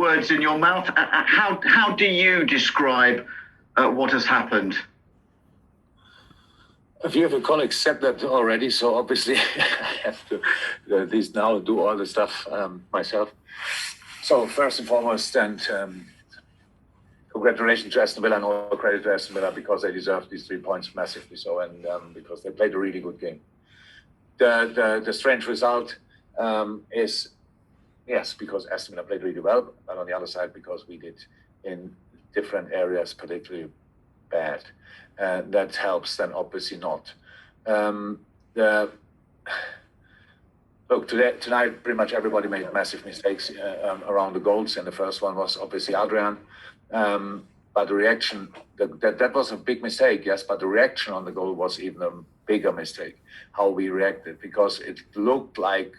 words in your mouth. How do you describe what has happened? A few of your colleagues said that already, so obviously I have to at least now do all the stuff myself. So first and foremost, and congratulations to Aston Villa and all credit to Aston Villa because they deserve these 3 points massively so, and because they played a really good game. The strange result is, yes, because Aston Villa played really well, but on the other side, because we did in different areas particularly bad. That helps, then obviously not. Look, tonight pretty much everybody made massive mistakes around the goals, and the first one was obviously Adrian. But the reaction, that was a big mistake, yes, but the reaction on the goal was even a bigger mistake, how we reacted, because it looked like...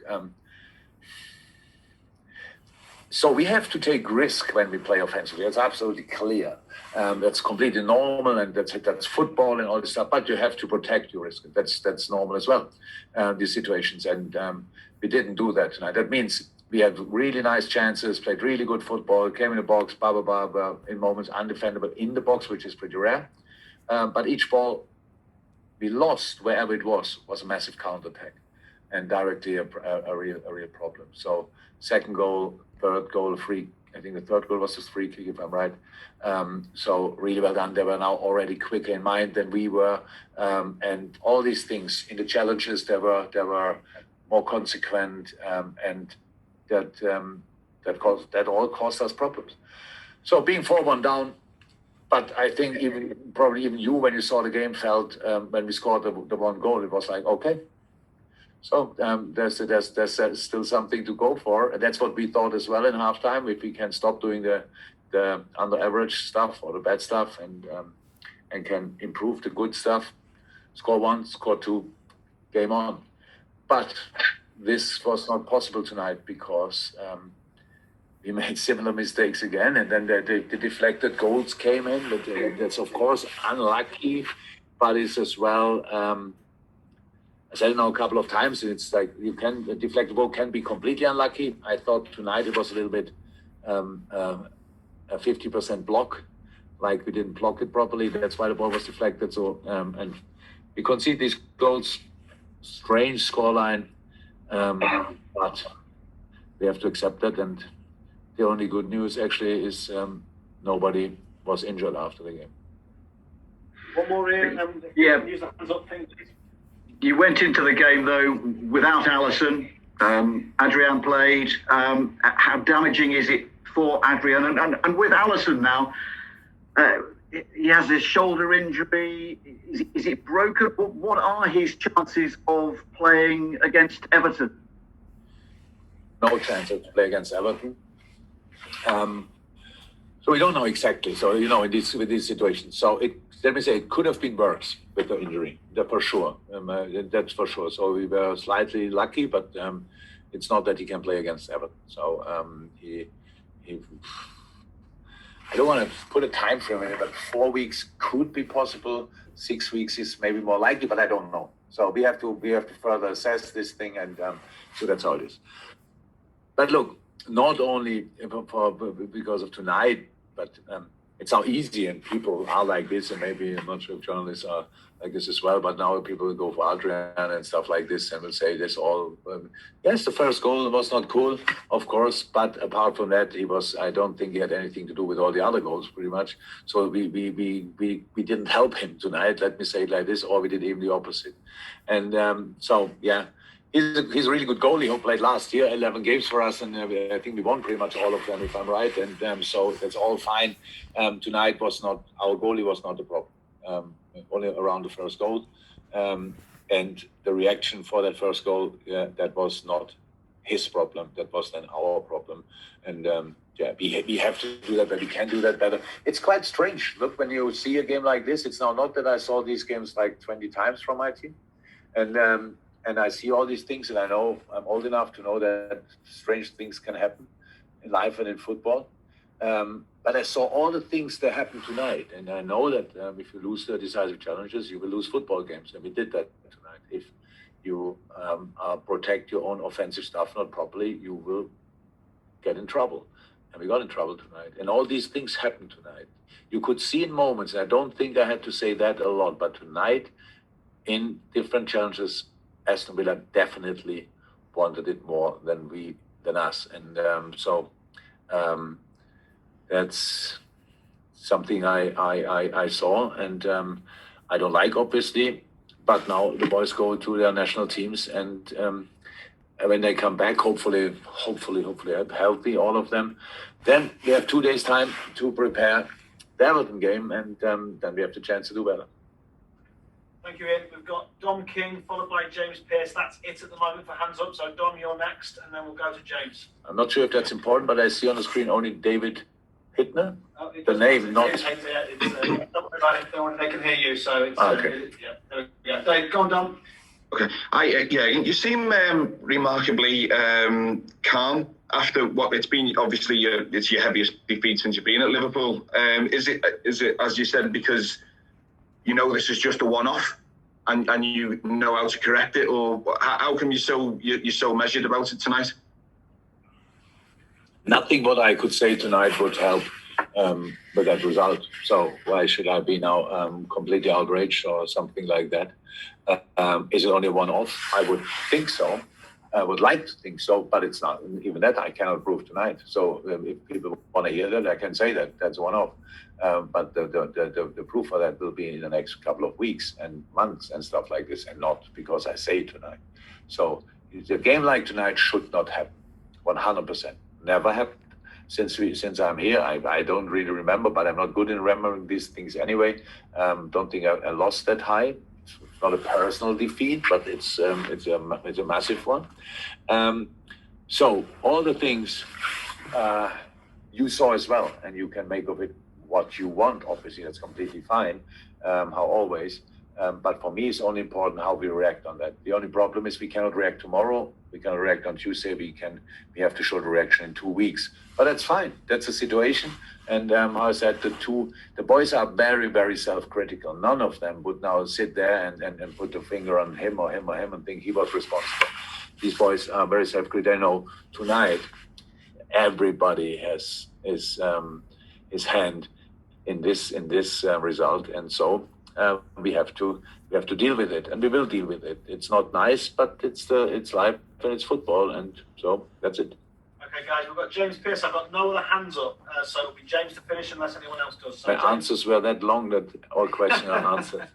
So we have to take risk when we play offensively. It's absolutely clear. That's completely normal, and that's football and all this stuff. But you have to protect your risk. That's normal as well. These situations, and we didn't do that tonight. That means we had really nice chances, played really good football, came in the box, blah blah blah, in moments undefendable in the box, which is pretty rare. But each ball we lost, wherever it was a massive counterattack, and directly a real problem. So second goal. Third goal, free. I think the third goal was just free kick, if I'm right. So really well done. They were now already quicker in mind than we were, and all these things in the challenges they were more consequent, and that all caused us problems. So being 4-1 down, but I think probably even you, when you saw the game, felt when we scored the one goal, it was like okay. So there's still something to go for, and that's what we thought as well in halftime. If we can stop doing the under average stuff or the bad stuff, and can improve the good stuff, score one, score two, game on. But this was not possible tonight because we made similar mistakes again, and then the deflected goals came in. But that's of course unlucky, but it's as well. I said it now a couple of times. It's like the deflected ball can be completely unlucky. I thought tonight it was a little bit a 50% block, like we didn't block it properly. That's why the ball was deflected. So and we concede these goals, strange scoreline, but we have to accept that. And the only good news actually is nobody was injured after the game. One more, Ian. Yeah. Use the hands up thing, please. You went into the game, though, without Alisson. Adrian played. How damaging is it for Adrian? And with Alisson now, he has his shoulder injury. Is it broken? What are his chances of playing against Everton? No chance to play against Everton. So we don't know exactly. So, with these situations. So let me say, it could have been worse with the injury. That for sure. That's for sure. So we were slightly lucky, but it's not that he can play against Everton. So he I don't want to put a time frame in it, but 4 weeks could be possible. 6 weeks is maybe more likely, but I don't know. So we have to further assess this thing, and so that's how it is. But look, not only because of tonight, but it's now easy, and people are like this, and maybe I'm not sure if journalists are like this as well, but now people will go for Adrian and stuff like this and will say this all. Yes, the first goal was not cool, of course, but apart from that, I don't think he had anything to do with all the other goals, pretty much. So we didn't help him tonight, let me say it like this, or we did even the opposite. And so, yeah. He's a really good goalie who played last year, 11 games for us, and I think we won pretty much all of them, if I'm right. And so that's all fine. Tonight our goalie was not the problem, only around the first goal. And the reaction for that first goal, that was not his problem. That was then our problem. And we have to do that, but we can do that better. It's quite strange. Look, when you see a game like this, it's now not that I saw these games like 20 times from my team. And I see all these things, and I know I'm old enough to know that strange things can happen in life and in football. But I saw all the things that happened tonight, and I know that if you lose the decisive challenges, you will lose football games, and we did that tonight. If you protect your own offensive stuff not properly, you will get in trouble. and we got in trouble tonight. And all these things happened tonight. You could see in moments, and I don't think I had to say that a lot, but tonight, in different challenges, Aston Villa definitely wanted it more than us. And that's something I saw, and I don't like, obviously. But now the boys go to their national teams, and when they come back, hopefully healthy, all of them, then we have 2 days time to prepare the Everton game, and then we have the chance to do better. Thank you, Ian. We've got Dom King followed by James Pearce. That's it at the moment for hands up. So Dom, you're next, and then we'll go to James. I'm not sure if that's important, but I see on the screen only David Hittner. The name, not. Don't worry about it. They can hear you. So it's okay. Dave, go on, Dom. Okay. You seem remarkably calm after what it's been. Obviously, it's your heaviest defeat since you've been at Liverpool. Is it as you said, because you know this is just a one-off, and you know how to correct it, or how come you're so measured about it tonight? Nothing what I could say tonight would help with that result. So why should I be now completely outraged or something like that? Is it only a one-off? I would think so. I would like to think so, but it's not. Even that I cannot prove tonight. So if people want to hear that, I can say that that's a one-off. But the proof for that will be in the next couple of weeks and months and stuff like this, and not because I say it tonight. So a game like tonight should not happen. 100%. Never happened. Since I'm here, I don't really remember, but I'm not good in remembering these things anyway. Don't think I lost that high. It's not a personal defeat, but it's a massive one. So all the things you saw as well, and you can make of it what you want. Obviously, that's completely fine. How always. But for me, it's only important how we react on that. The only problem is we cannot react tomorrow. We cannot react on Tuesday. We have to show the reaction in 2 weeks. But that's fine. That's the situation. And how I said, the boys are very, very self-critical. None of them would now sit there and put the finger on him or him and think he was responsible. These boys are very self-critical. I know tonight everybody has his hand in this result, and so. We have to deal with it, and we will deal with it. It's not nice, but it's life and it's football, and so that's it. Okay, guys, we've got James Pearce. I've got no other hands up, so it'll be James to finish unless anyone else does. So My answers were that long that all questions are answered.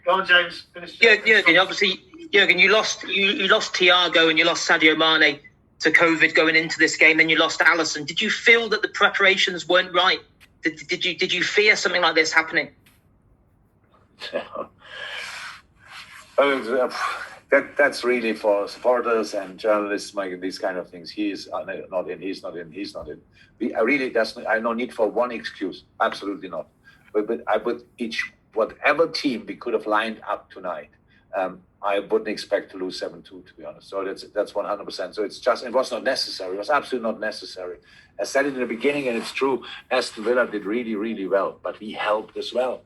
Go on, James. Finish. Jurgen, obviously, you lost Thiago and you lost Sadio Mane to COVID going into this game, then you lost Alisson. Did you feel that the preparations weren't right? Did you fear something like this happening? That's really for supporters and journalists making these kind of things. He's not in. I no need for one excuse. Absolutely not. But I would whatever team we could have lined up tonight, I wouldn't expect to lose 7-2, to be honest. So that's 100%. So it was not necessary. It was absolutely not necessary. I said it in the beginning, and it's true. Aston Villa did really, really well, but we helped as well.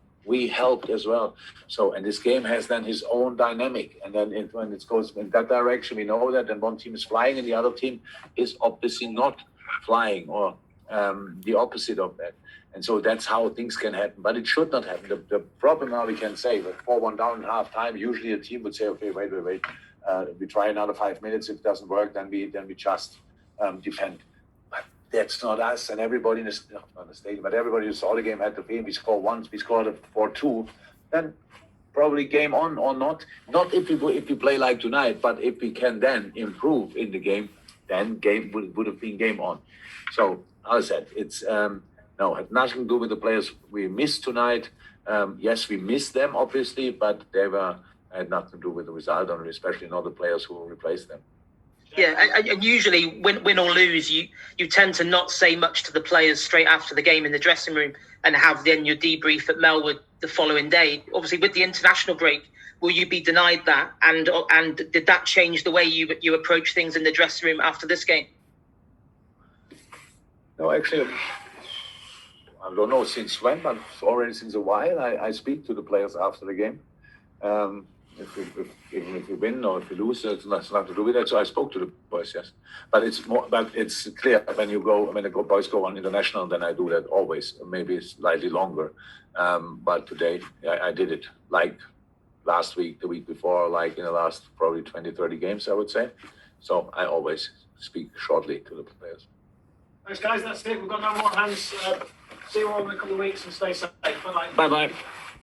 So, and this game has then his own dynamic. And then when it goes in that direction, we know that, and one team is flying and the other team is obviously not flying, or the opposite of that. And so that's how things can happen. But it should not happen. The problem now we can say that 4-1 down in half time, usually a team would say, okay, wait. We try another 5 minutes. If it doesn't work, then we just defend. That's not us, and everybody in the stadium, but everybody who saw the game had the feeling we score once, we scored a 4-2, then probably game on or not. Not if we play like tonight, but if we can then improve in the game, then game would have been game on. So as I said, it's had nothing to do with the players we missed tonight. Yes, we missed them obviously, but had nothing to do with the result, and especially not the players who replaced them. Yeah, and usually win or lose, you tend to not say much to the players straight after the game in the dressing room, and have then your debrief at Melwood the following day. Obviously, with the international break, will you be denied that? And did that change the way you approach things in the dressing room after this game? No, actually, I don't know since when, but already since a while, I speak to the players after the game. Even if we win or if we lose, it's nothing to do with that. So I spoke to the boys, yes. But it's clear when the boys go on international, then I do that always. Maybe slightly longer. But today I did it like last week, the week before, like in the last probably 20, 30 games, I would say. So I always speak shortly to the players. Thanks, guys. That's it. We've got no more hands. See you all in a couple of weeks and stay safe. Bye-bye. Bye-bye.